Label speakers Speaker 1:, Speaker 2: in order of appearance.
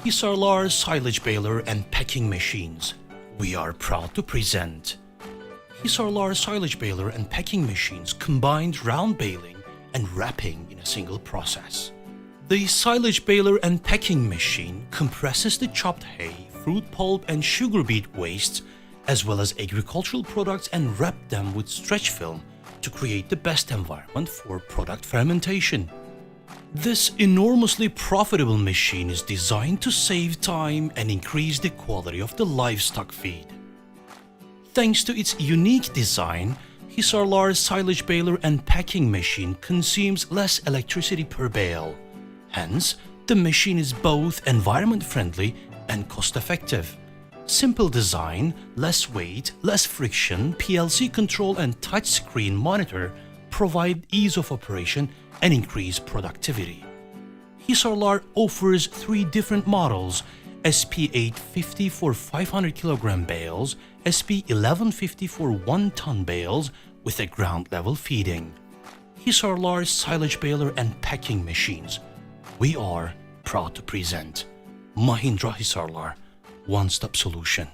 Speaker 1: Hisarlar Silage Baler and Packing Machines. We are proud to present Hisarlar Silage Baler and Packing Machines combined round baling and wrapping in a single process. The silage baler and packing machine compresses the chopped hay, fruit pulp and sugar beet wastes as well as agricultural products and wrap them with stretch film to create the best environment for product fermentation. This enormously profitable machine is designed to save time and increase the quality of the livestock feed. Thanks to its unique design, Hisarlar Silage Baler and Packing Machine consumes less electricity per bale. Hence, the machine is both environment-friendly and cost-effective. Simple design, less weight, less friction, PLC control and touchscreen monitor provide ease of operation and increase productivity. Hisarlar offers 3 different models: SP850 for 500 kg bales, SP1150 for 1 ton bales with a ground level feeding. Hisarlar Silage Baler and Packing Machines. We are proud to present Mahindra Hisarlar, one-stop solution.